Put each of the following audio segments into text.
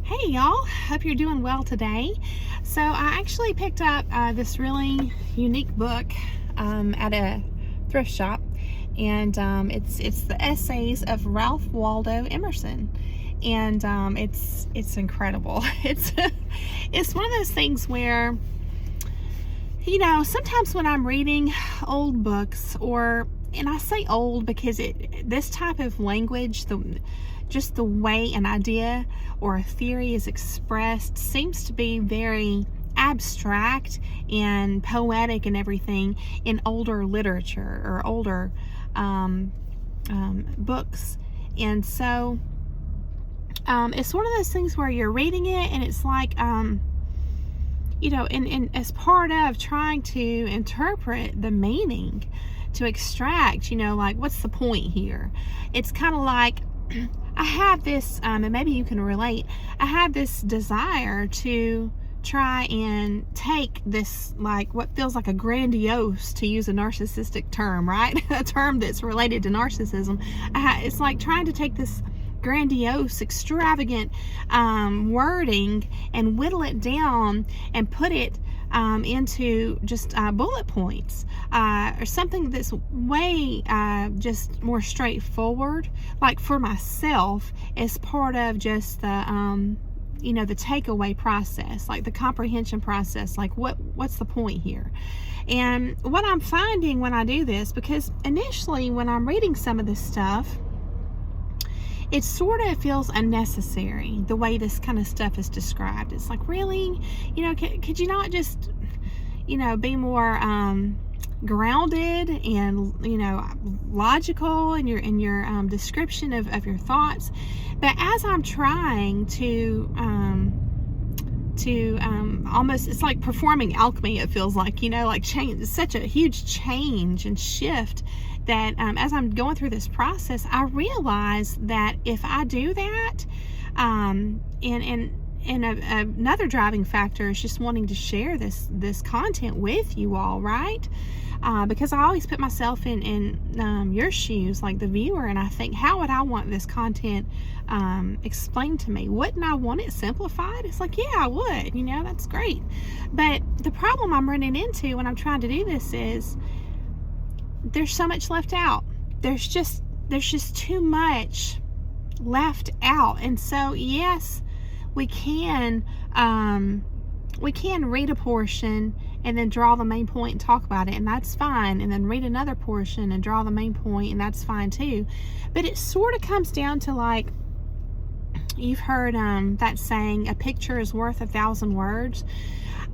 Hey y'all, hope you're doing well today. So I actually picked up this really unique book at a thrift shop, and it's the essays of Ralph Waldo Emerson, and it's incredible. It's one of those things where, sometimes when I'm reading old books, and I say old because this type of language, just the way an idea or a theory is expressed seems to be very abstract and poetic and everything in older literature or older books. And so it's one of those things where you're reading it and it's like, and as part of trying to interpret the meaning, to extract, like, what's the point here? It's kind of like, I have this, and maybe you can relate, I have this desire to try and take this, like, what feels like a grandiose, to use a narcissistic term, right? A term that's related to narcissism. It's like trying to take this grandiose, extravagant wording and whittle it down and put it into just bullet points or something that's way just more straightforward, like for myself, as part of just the the takeaway process, like the comprehension process, like what's the point here. And what I'm finding when I do this, because initially when I'm reading some of this stuff, it sort of feels unnecessary, the way this kind of stuff is described. It's like, really? Could you not just, be more grounded and, logical in your description of your thoughts? But as I'm trying to almost, it's like performing alchemy, it feels like, like change, such a huge change and shift that as I'm going through this process, I realize that if I do that, and another driving factor is just wanting to share this content with you all, right? Because I always put myself in your shoes, like the viewer, and I think, how would I want this content explained to me? Wouldn't I want it simplified? It's like, yeah, I would. That's great. But the problem I'm running into when I'm trying to do this is there's so much left out. There's just too much left out. And so, yes, we can read a portion and then draw the main point and talk about it, and that's fine. And then read another portion and draw the main point, and that's fine too. But it sort of comes down to, like, you've heard that saying, a picture is worth 1,000 words.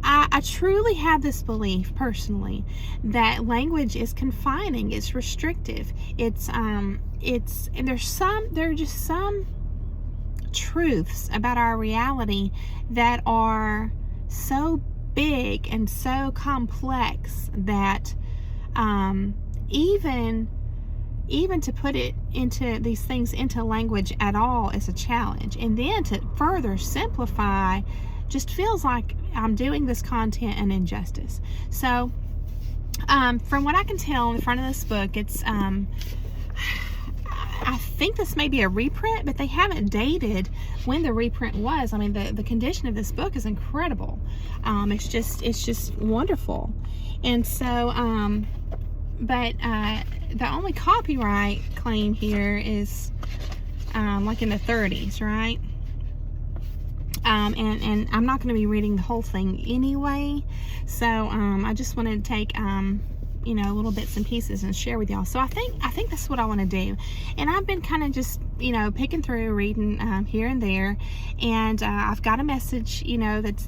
I truly have this belief personally that language is confining, it's restrictive, and there are just some truths about our reality that are so big and so complex that even to put it into these things into language at all is a challenge, and then to further simplify just feels like I'm doing this content an injustice. So from what I can tell in the front of this book, it's I think this may be a reprint, but they haven't dated when the reprint was. I mean, the condition of this book is incredible. It's just wonderful. And so but the only copyright claim here is like in the 30s, right? And I'm not going to be reading the whole thing anyway, so I just wanted to take little bits and pieces and share with y'all. So I think that's what I want to do. And I've been kind of just picking through, reading here and there, and I've got a message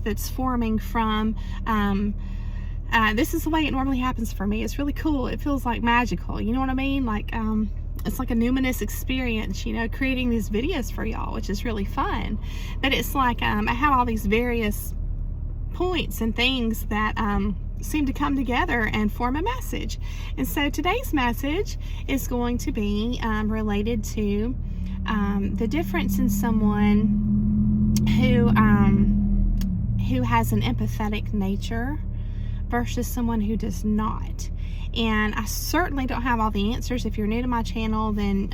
that's forming from this is the way it normally happens for me. It's really cool. It feels like magical, you know what I mean? Like it's like a numinous experience, creating these videos for y'all, which is really fun. But it's like I have all these various points and things that seem to come together and form a message. And so today's message is going to be related to the difference in someone who has an empathetic nature versus someone who does not. And I certainly don't have all the answers. If you're new to my channel, then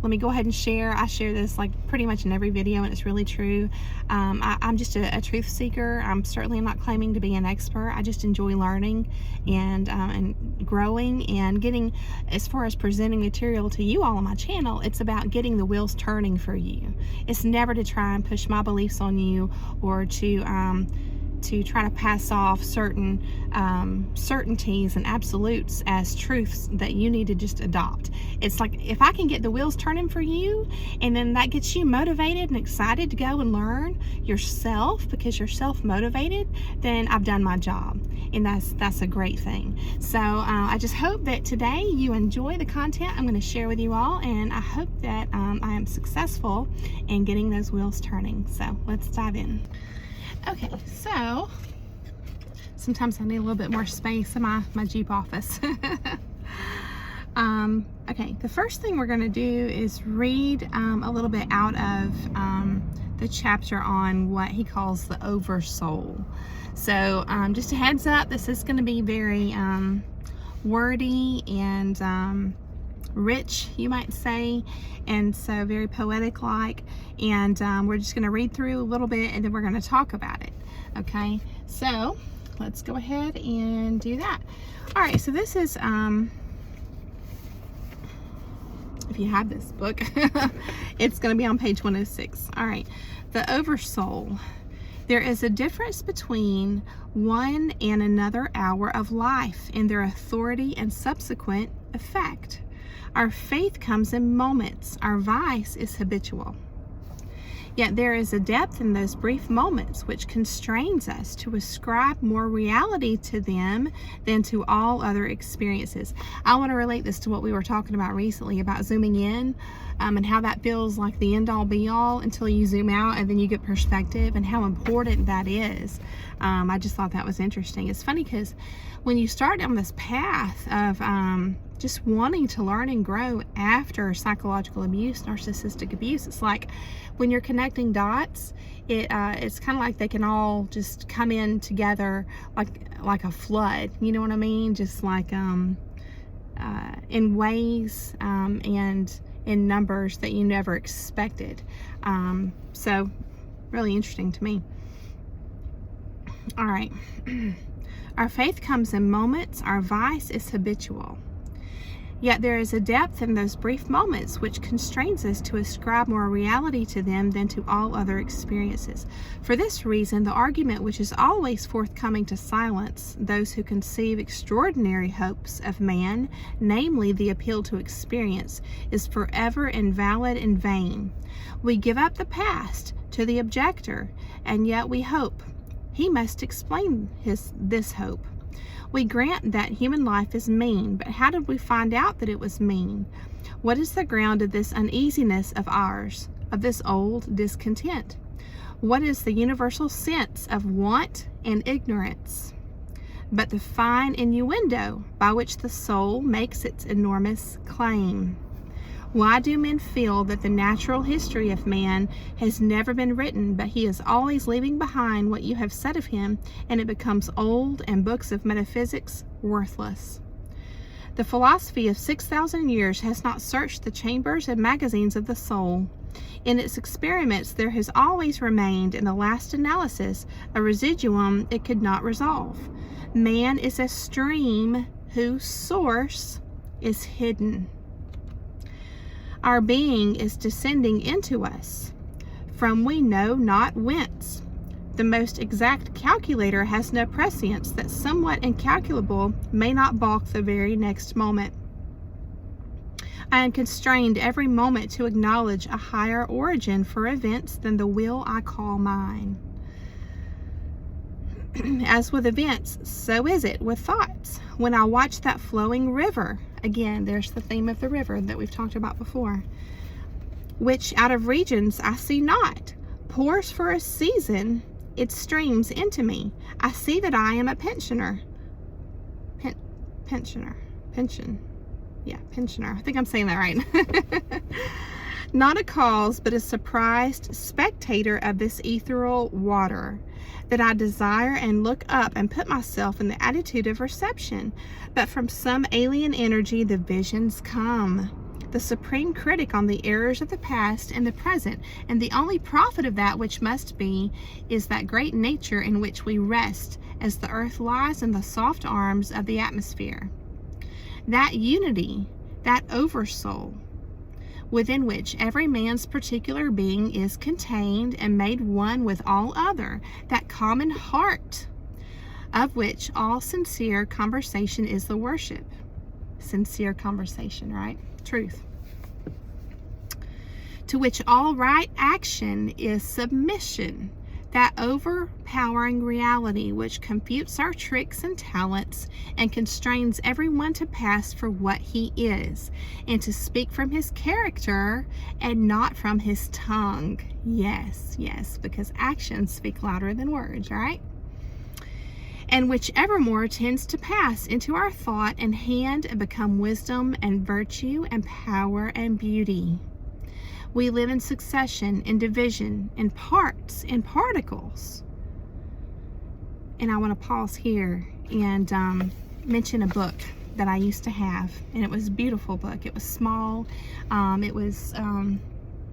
let me go ahead and share. I share this like pretty much in every video, and it's really true. I'm just a truth seeker. I'm certainly not claiming to be an expert. I just enjoy learning and growing and getting, as far as presenting material to you all on my channel, it's about getting the wheels turning for you. It's never to try and push my beliefs on you or to try to pass off certain certainties and absolutes as truths that you need to just adopt. It's like, if I can get the wheels turning for you, and then that gets you motivated and excited to go and learn yourself because you're self-motivated, then I've done my job, and that's a great thing. So I just hope that today you enjoy the content I'm going to share with you all, and I hope that I am successful in getting those wheels turning. So let's dive in. Okay, so sometimes I need a little bit more space in my Jeep office. Okay, the first thing we're going to do is read a little bit out of the chapter on what he calls the oversoul. So just a heads up, this is going to be very wordy and rich, you might say, and so very poetic like, and we're just going to read through a little bit and then we're going to talk about it. Okay, so let's go ahead and do that. All right, so this is if you have this book, it's going to be on page 106. All right, the oversoul. There is a difference between one and another hour of life in their authority and subsequent effect. Our faith comes in moments. Our vice is habitual. Yet there is a depth in those brief moments which constrains us to ascribe more reality to them than to all other experiences. I want to relate this to what we were talking about recently about zooming in and how that feels like the end all be all until you zoom out and then you get perspective, and how important that is. I just thought that was interesting. It's funny because when you start down this path of just wanting to learn and grow after psychological abuse, narcissistic abuse, it's like when you're connecting dots, it's kind of like they can all just come in together like a flood. You know what I mean? Just like in ways and in numbers that you never expected. So really interesting to me. All right. Our faith comes in moments. Our vice is habitual. Yet there is a depth in those brief moments which constrains us to ascribe more reality to them than to all other experiences. For this reason, the argument which is always forthcoming to silence those who conceive extraordinary hopes of man, namely the appeal to experience, is forever invalid and vain. We give up the past to the objector, and yet we hope. He must explain this hope. We grant that human life is mean, but how did we find out that it was mean? What is the ground of this uneasiness of ours, of this old discontent? What is the universal sense of want and ignorance, but the fine innuendo by which the soul makes its enormous claim? Why do men feel that the natural history of man has never been written, but he is always leaving behind what you have said of him, and it becomes old and books of metaphysics worthless? The philosophy of 6,000 years has not searched the chambers and magazines of the soul. In its experiments, there has always remained, in the last analysis, a residuum it could not resolve. Man is a stream whose source is hidden. Our being is descending into us, from we know not whence. The most exact calculator has no prescience that somewhat incalculable may not balk the very next moment. I am constrained every moment to acknowledge a higher origin for events than the will I call mine. As with events, so is it with thoughts. When I watch that flowing river, again, there's the theme of the river that we've talked about before, which out of regions I see not, pours for a season its streams into me. I see that I am a pensioner. Pensioner. I think I'm saying that right. Not a cause, but a surprised spectator of this ethereal water, that I desire and look up and put myself in the attitude of reception. But from some alien energy the visions come. the supreme critic on the errors of the past and the present, and the only prophet of that which must be is that great nature in which we rest as the earth lies in the soft arms of the atmosphere. That unity, that oversoul, within which every man's particular being is contained and made one with all other, that common heart, of which all sincere conversation is the worship. Sincere conversation, right? Truth. To which all right action is submission, that overpowering reality which confutes our tricks and talents and constrains everyone to pass for what he is and to speak from his character and not from his tongue. Yes, because actions speak louder than words, right? And which evermore tends to pass into our thought and hand and become wisdom and virtue and power and beauty. We live in succession, in division, in parts, in particles. And I want to pause here and mention a book that I used to have. And it was a beautiful book. It was small. It was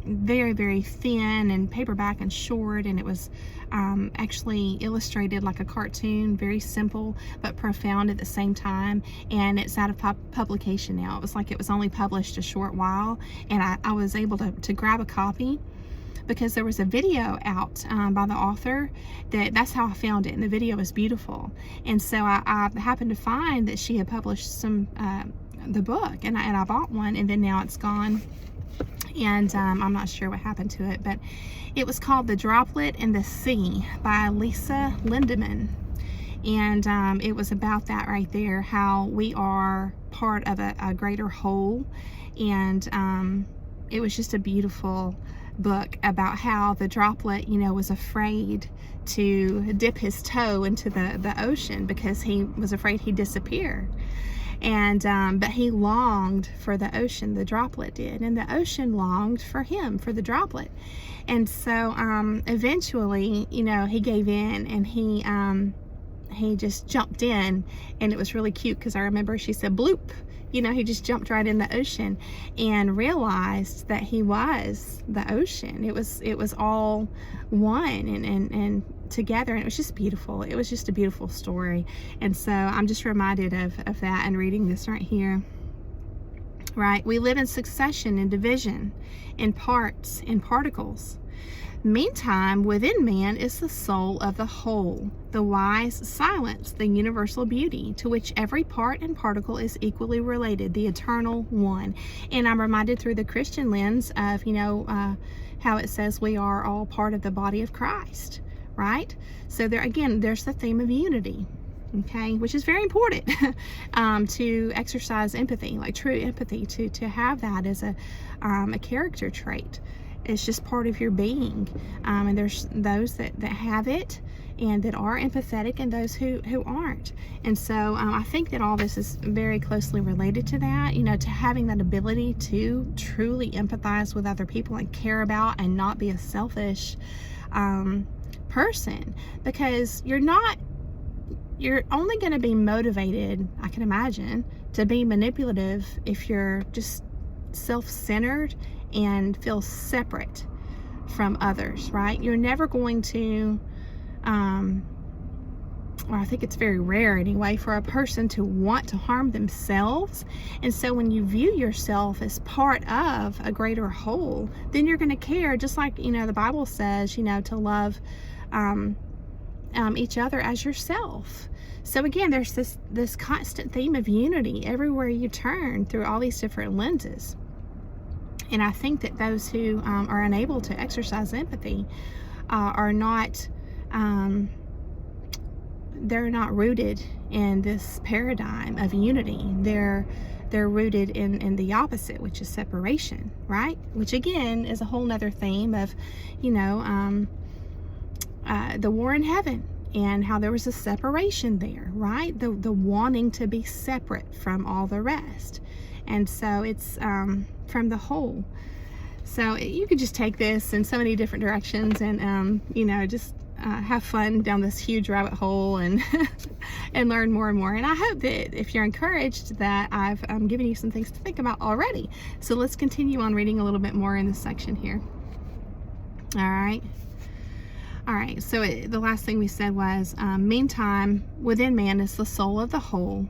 very, very thin and paperback and short. And it was actually illustrated like a cartoon, very simple but profound at the same time. And it's out of publication now. It was like it was only published a short while, and I was able to grab a copy because there was a video out by the author. That's how I found it, and the video was beautiful. And so I happened to find that she had published the book, and I bought one, and then now it's gone. And I'm not sure what happened to it, but it was called The Droplet in the Sea by Lisa Lindemann. And it was about that right there, how we are part of a greater whole. And it was just a beautiful book about how the droplet, was afraid to dip his toe into the ocean because he was afraid he'd disappear. And but he longed for the ocean, the droplet did, and the ocean longed for him, for the droplet. And so eventually, he gave in, and he just jumped in. And it was really cute because I remember she said bloop, he just jumped right in the ocean and realized that he was the ocean. It was all one and together, and it was just beautiful. It was just a beautiful story. And so I'm just reminded of that and reading this right here. Right? We live in succession, in division, in parts, in particles. Meantime, within man is the soul of the whole, the wise silence, the universal beauty, to which every part and particle is equally related, the eternal one. And I'm reminded through the Christian lens of, how it says we are all part of the body of Christ, right? So there, again, there's the theme of unity. Okay, which is very important to exercise empathy, like true empathy, to have that as a character trait. It's just part of your being. And there's those that have it and that are empathetic, and those who aren't. And so I think that all this is very closely related to that, to having that ability to truly empathize with other people and care about and not be a selfish person, because you're only going to be motivated, I can imagine, to be manipulative if you're just self-centered and feel separate from others, right? You're never going to, or I think it's very rare anyway, for a person to want to harm themselves. And so when you view yourself as part of a greater whole, then you're going to care, just like, the Bible says, to love each other as yourself. So again, there's this constant theme of unity everywhere you turn through all these different lenses. And I think that those who are unable to exercise empathy are not, they're not rooted in this paradigm of unity. They're rooted in the opposite, which is separation, right? Which again is a whole nother theme of, the war in heaven, and how there was a separation there, right? The wanting to be separate from all the rest. And so it's from the whole. So you could just take this in so many different directions, and just have fun down this huge rabbit hole and and learn more and more. And I hope that if you're encouraged, that I've given you some things to think about already. So let's continue on reading a little bit more in this section here. All right, so the last thing we said was, meantime, within man is the soul of the whole.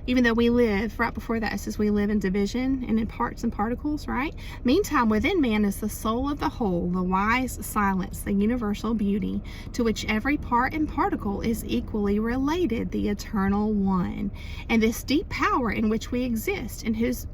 Even though we live, right before that it says we live in division and in parts and particles, right? Meantime, within man is the soul of the whole, the wise silence, the universal beauty, to which every part and particle is equally related, the eternal one. And this deep power in which we exist, and whose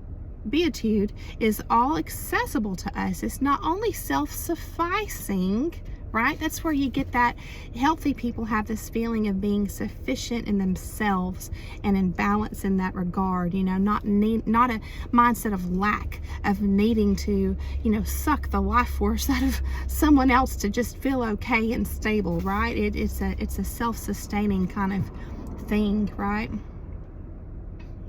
beatitude is all accessible to us, is not only self-sufficing, right? That's where you get that. Healthy people have this feeling of being sufficient in themselves and in balance in that regard, you know, not a mindset of lack, of needing to, you know, suck the life force out of someone else to just feel okay and stable, right? It's a self-sustaining kind of thing, right?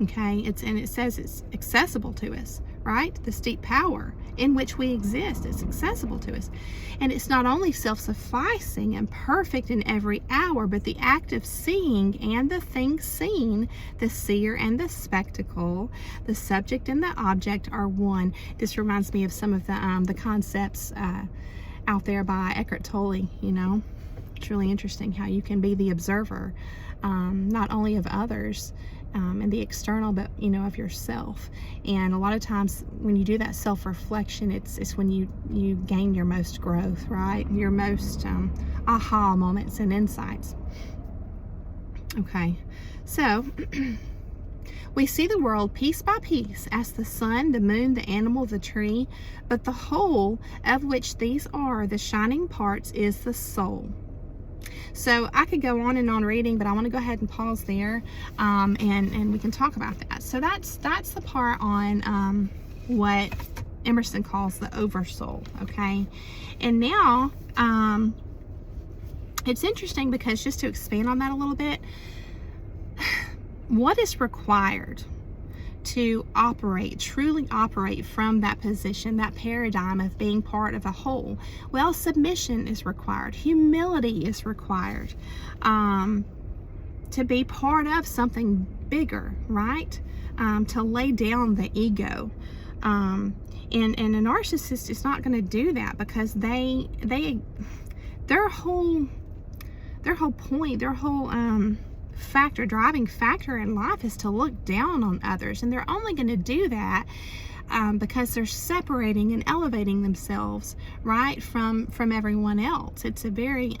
Okay, and it says it's accessible to us, right? This deep power in which we exist, it's accessible to us. And it's not only self-sufficing and perfect in every hour, but the act of seeing and the thing seen, the seer and the spectacle, the subject and the object are one. This reminds me of some of the concepts out there by Eckhart Tolle, you know. It's really interesting how you can be the observer, not only of others, and the external, but you know, of yourself. And a lot of times when you do that self-reflection, it's when you gain your most growth, right? Your most aha moments and insights. Okay, so we see the world piece by piece as the sun, the moon, the animal, the tree, but the whole of which these are the shining parts is the soul. So I could go on and on reading, but I want to go ahead and pause there, and we can talk about that. So that's the part on what Emerson calls the oversoul. Okay, and now it's interesting because, just to expand on that a little bit, what is required to truly operate from that position, that paradigm of being part of a whole? Well, submission is required. Humility is required, to be part of something bigger, right? To lay down the ego. And a narcissist is not going to do that, because their whole point, their whole driving factor in life is to look down on others, and they're only going to do that because they're separating and elevating themselves, right, from everyone else. It's a very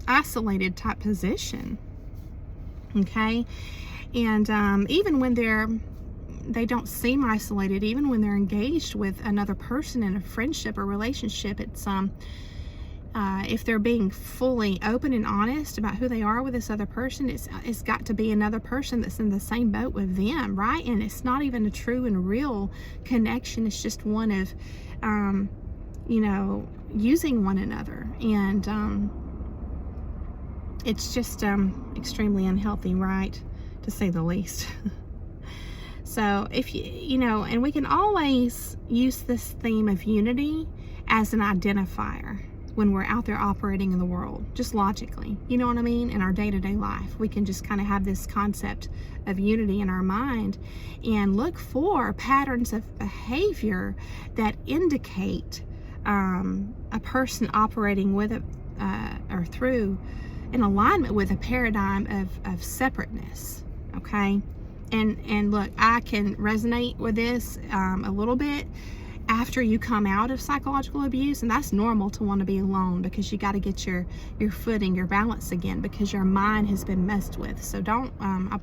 isolated type position. Okay, and even when they don't seem isolated, even when they're engaged with another person in a friendship or relationship, it's if they're being fully open and honest about who they are with this other person, it's got to be another person that's in the same boat with them, right? And it's not even a true and real connection. It's just one of, you know, using one another. And it's just extremely unhealthy, right? To say the least. So if you know, and we can always use this theme of unity as an identifier when we're out there operating in the world, just logically, you know what I mean? In our day-to-day life, we can just kind of have this concept of unity in our mind and look for patterns of behavior that indicate a person operating with or through in alignment with a paradigm of separateness. Okay, and look, I can resonate with this a little bit after you come out of psychological abuse, and that's normal to want to be alone, because you got to get your footing, your balance again, because your mind has been messed with. So don't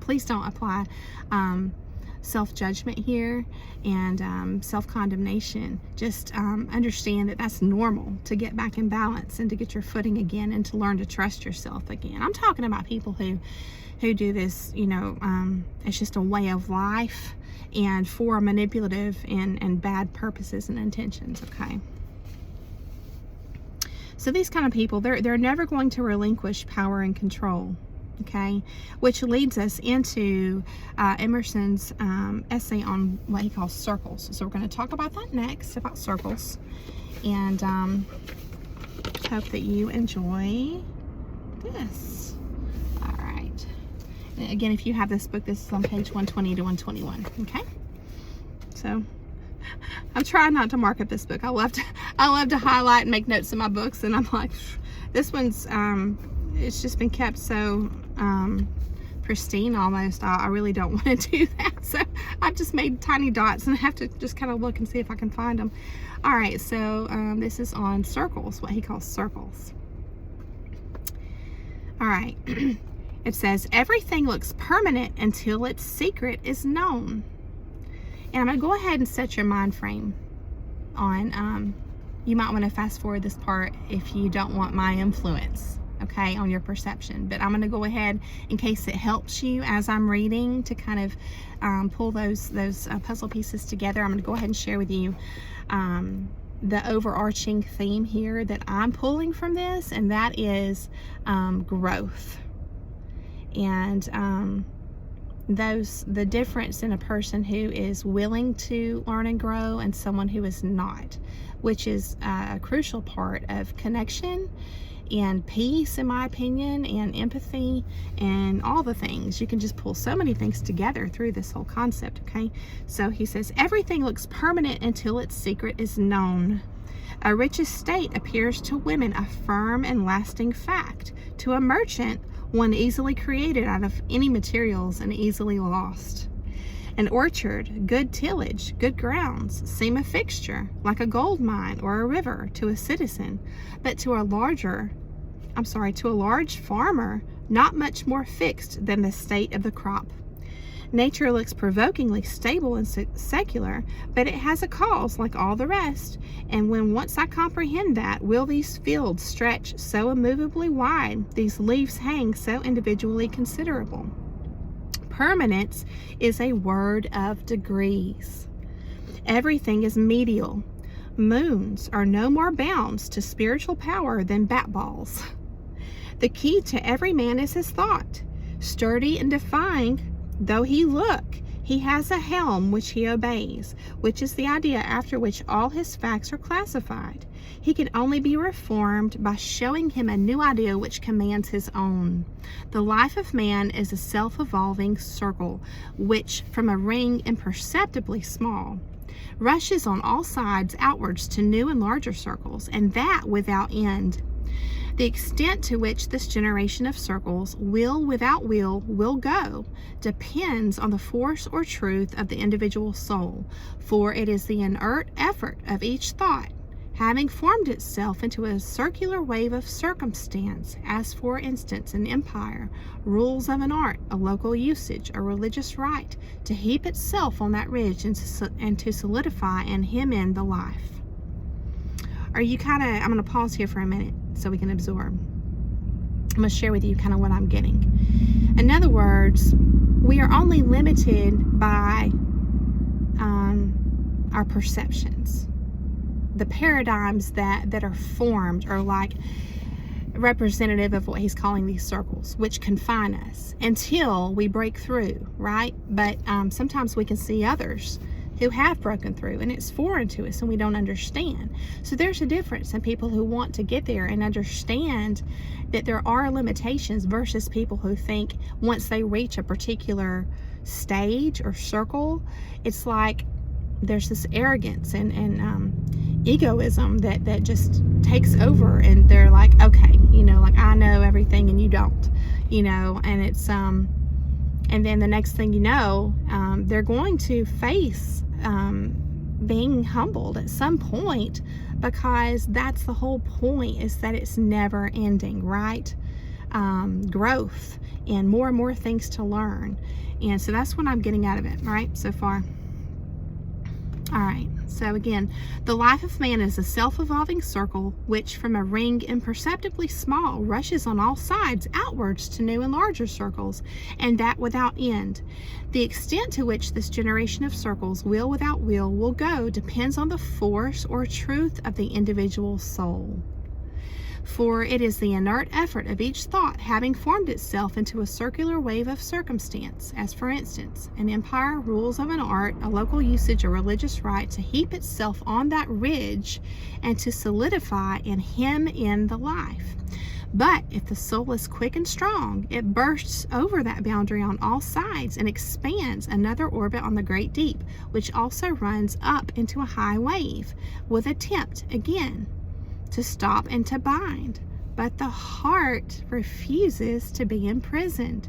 please don't apply self-judgment here and self-condemnation. Just understand that that's normal to get back in balance and to get your footing again and to learn to trust yourself again. I'm talking about people who do this, you know, it's just a way of life and for manipulative and bad purposes and intentions. Okay, so these kind of people, they're never going to relinquish power and control. Okay, which leads us into Emerson's essay on what he calls circles. So we're going to talk about that next, about circles. And hope that you enjoy this. All right. And again, if you have this book, this is on page 120 to 121. Okay. So I'm trying not to mark up this book. I love to highlight and make notes in my books, and I'm like, this one's it's just been kept so pristine almost. I really don't want to do that, so I've just made tiny dots, and I have to just kind of look and see if I can find them. All right, so this is on circles, what he calls circles. All right. It says, everything looks permanent until its secret is known. And I'm going to go ahead and set your mind frame on, you might want to fast forward this part if you don't want my influence, okay, on your perception. But I'm going to go ahead, in case it helps you as I'm reading, to kind of pull those puzzle pieces together. I'm going to go ahead and share with you the overarching theme here that I'm pulling from this, and that is growth. And the difference in a person who is willing to learn and grow and someone who is not, which is a crucial part of connection and peace, in my opinion, and empathy, and all the things. You can just pull so many things together through this whole concept, okay? So he says, everything looks permanent until its secret is known. A rich estate appears to women a firm and lasting fact. To a merchant, one easily created out of any materials and easily lost. An orchard, good tillage, good grounds, seem a fixture, like a gold mine or a river to a citizen, but to a large farmer, not much more fixed than the state of the crop. Nature looks provokingly stable and secular, but it has a cause like all the rest, and when once I comprehend that, will these fields stretch so immovably wide, these leaves hang so individually considerable. Permanence is a word of degrees. Everything is medial. Moons are no more bounds to spiritual power than bat balls. The key to every man is his thought. Sturdy and defying though he look, he has a helm which he obeys, which is the idea after which all his facts are classified. He can only be reformed by showing him a new idea which commands his own. The life of man is a self-evolving circle, which, from a ring imperceptibly small, rushes on all sides outwards to new and larger circles, and that without end. The extent to which this generation of circles will go depends on the force or truth of the individual soul, for it is the inert effort of each thought, having formed itself into a circular wave of circumstance, as for instance an empire, rules of an art, a local usage, a religious rite, to heap itself on that ridge and to solidify and hem in the life. Are you I'm going to pause here for a minute so we can absorb. I'm going to share with you kind of what I'm getting. In other words, we are only limited by our perceptions. The paradigms that are formed are like representative of what he's calling these circles, which confine us until we break through, right? But sometimes we can see others who have broken through, and it's foreign to us and we don't understand. So there's a difference in people who want to get there and understand that there are limitations versus people who think once they reach a particular stage or circle, it's like there's this arrogance and egoism that just takes over, and they're like, okay, like I know everything and you don't, and it's and then the next thing you know, they're going to face being humbled at some point, because that's the whole point, is that it's never ending, right? Growth and more things to learn. And so that's what I'm getting out of it, right, so far. All right, so again, the life of man is a self-evolving circle which from a ring imperceptibly small rushes on all sides outwards to new and larger circles, and that without end. The extent to which this generation of circles will go depends on the force or truth of the individual soul. For it is the inert effort of each thought having formed itself into a circular wave of circumstance, as for instance, an empire, rules of an art, a local usage, a religious rite, to heap itself on that ridge and to solidify and hem in the life. But if the soul is quick and strong, it bursts over that boundary on all sides and expands another orbit on the great deep, which also runs up into a high wave, with attempt again to stop and to bind. But the heart refuses to be imprisoned.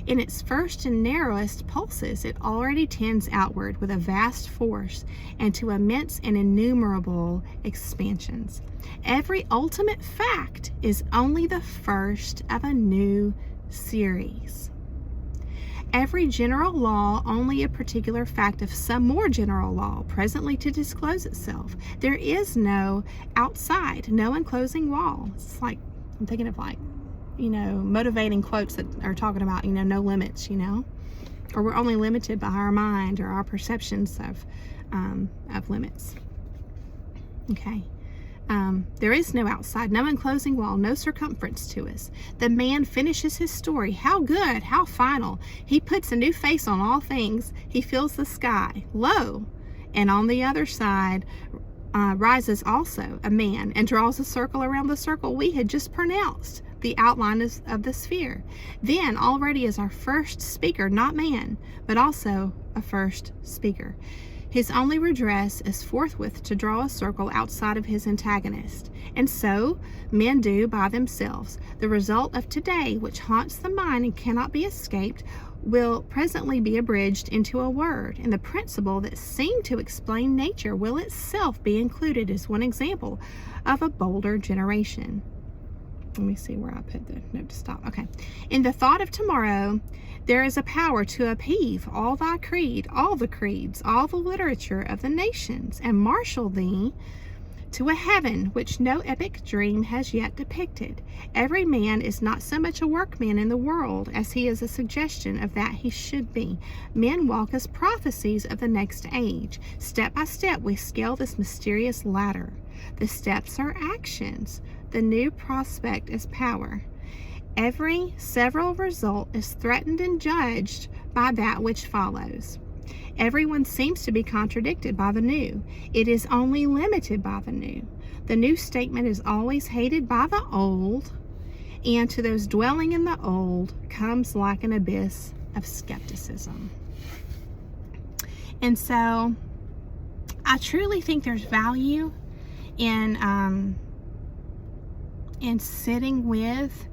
In its first and narrowest pulses, it already tends outward with a vast force and to immense and innumerable expansions. Every ultimate fact is only the first of a new series. Every general law only a particular fact of some more general law presently to disclose itself. There is no outside, no enclosing wall. It's like, I'm thinking of like, motivating quotes that are talking about, no limits, or we're only limited by our mind or our perceptions of limits. Okay. There is no outside, no enclosing wall, no circumference to us. The man finishes his story. How good, how final. He puts a new face on all things. He fills the sky. Lo, and on the other side rises also a man and draws a circle around the circle we had just pronounced, the outline of the sphere. Then already is our first speaker, not man, but also a first speaker. His only redress is forthwith to draw a circle outside of his antagonist. And so men do by themselves. The result of today, which haunts the mind and cannot be escaped, will presently be abridged into a word, and the principle that seemed to explain nature will itself be included as one example of a bolder generation. Let me see where I put the note to stop. Okay. In the thought of tomorrow, there is a power to upheave all thy creed, all the creeds, all the literature of the nations, and marshal thee to a heaven which no epic dream has yet depicted. Every man is not so much a workman in the world as he is a suggestion of that he should be. Men walk as prophecies of the next age. Step by step we scale this mysterious ladder. The steps are actions. The new prospect is power. Every several result is threatened and judged by that which follows. Everyone seems to be contradicted by the new. It is only limited by the new. The new statement is always hated by the old, and to those dwelling in the old comes like an abyss of skepticism. And so I truly think there's value in sitting with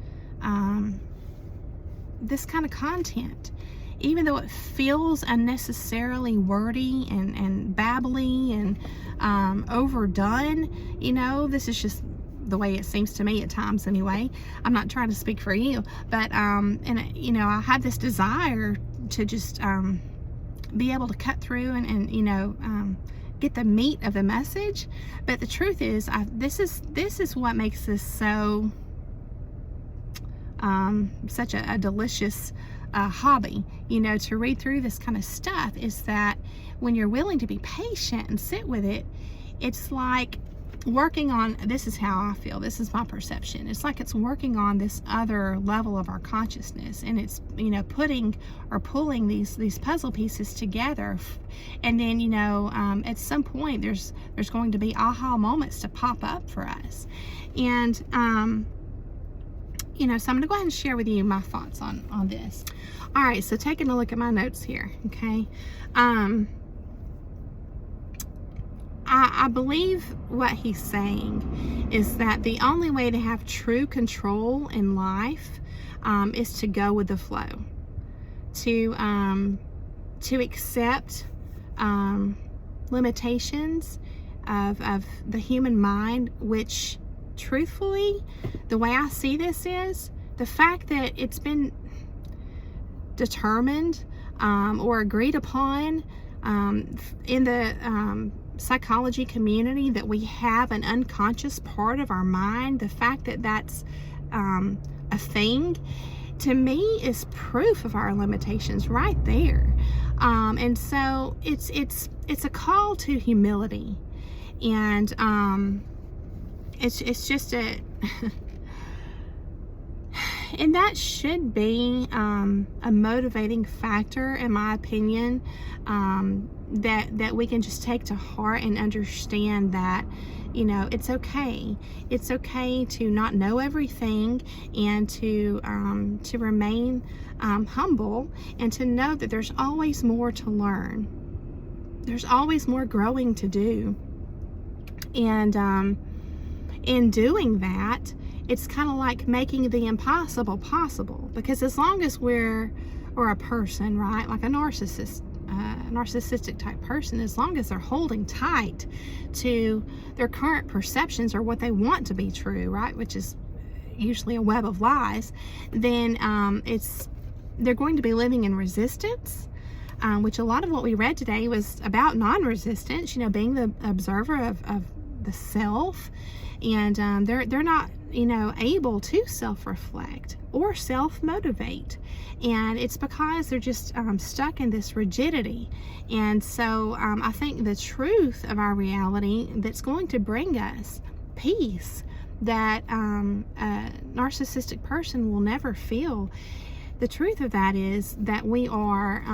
this kind of content, even though it feels unnecessarily wordy and babbly and overdone. This is just the way it seems to me at times anyway. I'm not trying to speak for you, but I had this desire to just be able to cut through and get the meat of the message. But the truth is, this is what makes this so such a delicious hobby, to read through this kind of stuff, is that when you're willing to be patient and sit with it, it's like working on, this is how I feel, this is my perception, it's like it's working on this other level of our consciousness, and it's putting or pulling these puzzle pieces together, and then at some point there's going to be aha moments to pop up for us. And so I'm going to go ahead and share with you my thoughts on this. All right, so taking a look at my notes here, okay. I believe what he's saying is that the only way to have true control in life is to go with the flow, to accept limitations of the human mind, which truthfully, the way I see this is the fact that it's been determined or agreed upon in the psychology community that we have an unconscious part of our mind. The fact that that's a thing, to me, is proof of our limitations right there. And so it's a call to humility, and it's just And that should be a motivating factor, in my opinion, that we can just take to heart and understand that, you know, it's okay. It's okay to not know everything, and to remain humble, and to know that there's always more to learn. There's always more growing to do. And in doing that, it's kind of like making the impossible possible, because as long as or a person, right, like a narcissistic type person, as long as they're holding tight to their current perceptions or what they want to be true, right, which is usually a web of lies, then they're going to be living in resistance, which a lot of what we read today was about non-resistance, you know, being the observer of the self. And they're not, you know, able to self-reflect or self-motivate, and it's because they're just stuck in this rigidity. And so I think the truth of our reality that's going to bring us peace, that a narcissistic person will never feel, the truth of that is that we are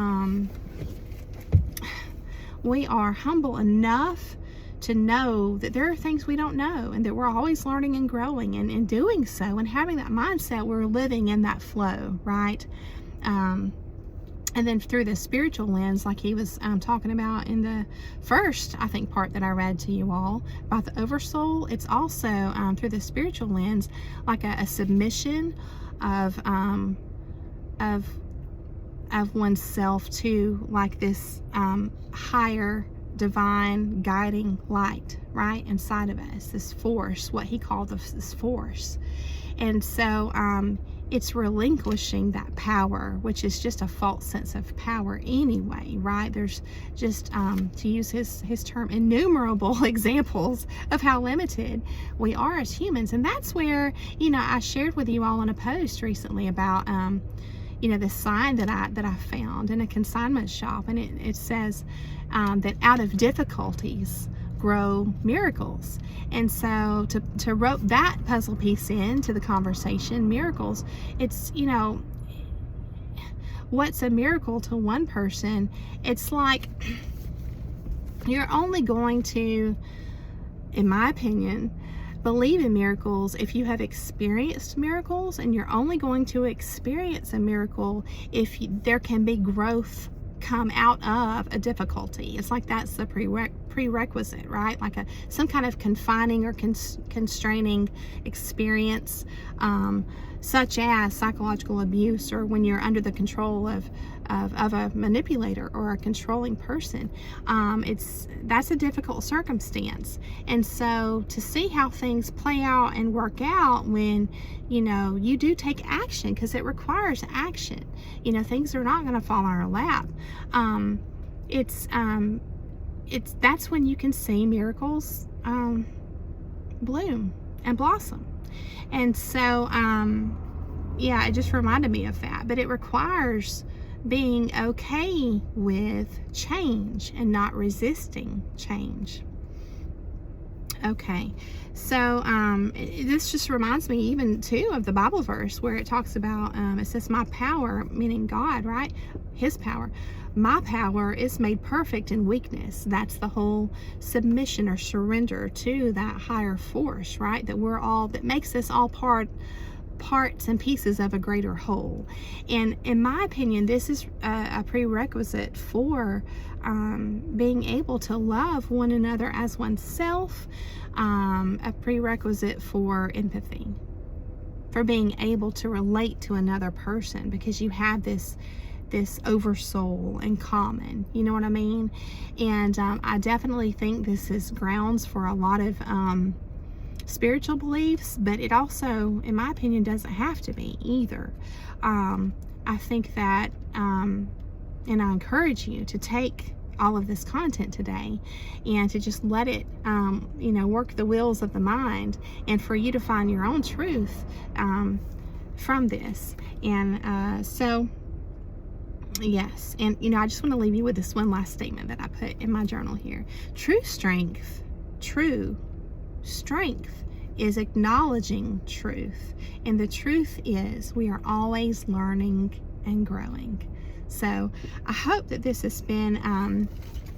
humble enough to know that there are things we don't know, and that we're always learning and growing, and in doing so and having that mindset, we're living in that flow, right? And then through the spiritual lens, like he was talking about in the first, I think, part that I read to you all about the oversoul, it's also through the spiritual lens, like a submission of oneself to like this higher divine guiding light, right, inside of us, this force, what he called this force. And so it's relinquishing that power, which is just a false sense of power anyway, right? There's just, to use his term, innumerable examples of how limited we are as humans. And that's where, you know, I shared with you all in a post recently about you know, this sign that I found in a consignment shop, and it says that out of difficulties grow miracles. And so to rope that puzzle piece into the conversation, miracles, it's, you know, what's a miracle to one person? It's like you're only going to, in my opinion, believe in miracles if you have experienced miracles, and you're only going to experience a miracle if there can be growth come out of a difficulty. It's like that's the prerequisite, right? Like some kind of confining or constraining experience, such as psychological abuse, or when you're under the control of a manipulator or a controlling person. That's a difficult circumstance. And so to see how things play out and work out when, you know, you do take action, because it requires action. You know, things are not going to fall on our lap. That's when you can see miracles bloom and blossom. And so yeah, it just reminded me of that. But it requires being okay with change and not resisting change. Okay, so this just reminds me even too of the Bible verse where it talks about, it says, my power, meaning God, right? His power. My power is made perfect in weakness. That's the whole submission or surrender to that higher force, right? That makes us all parts and pieces of a greater whole. And in my opinion, this is a prerequisite for being able to love one another as oneself, a prerequisite for empathy, for being able to relate to another person, because you have this oversoul in common, you know what I mean? And I definitely think this is grounds for a lot of spiritual beliefs, but it also, in my opinion, doesn't have to be either. I think that, and I encourage you to take all of this content today and to just let it, you know, work the wheels of the mind, and for you to find your own truth from this. And so, yes, and you know, I just want to leave you with this one last statement that I put in my journal here. True strength is acknowledging truth. And the truth is we are always learning and growing. So I hope that this has been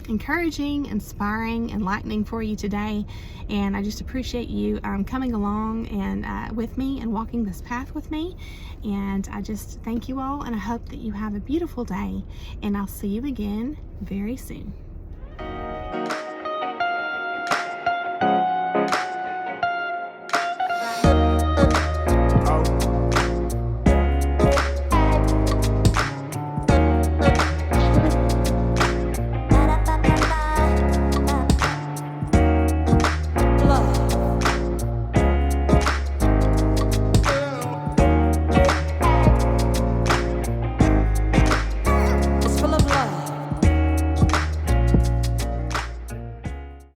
encouraging, inspiring, enlightening for you today. And I just appreciate you coming along and with me and walking this path with me. And I just thank you all, and I hope that you have a beautiful day. And I'll see you again very soon.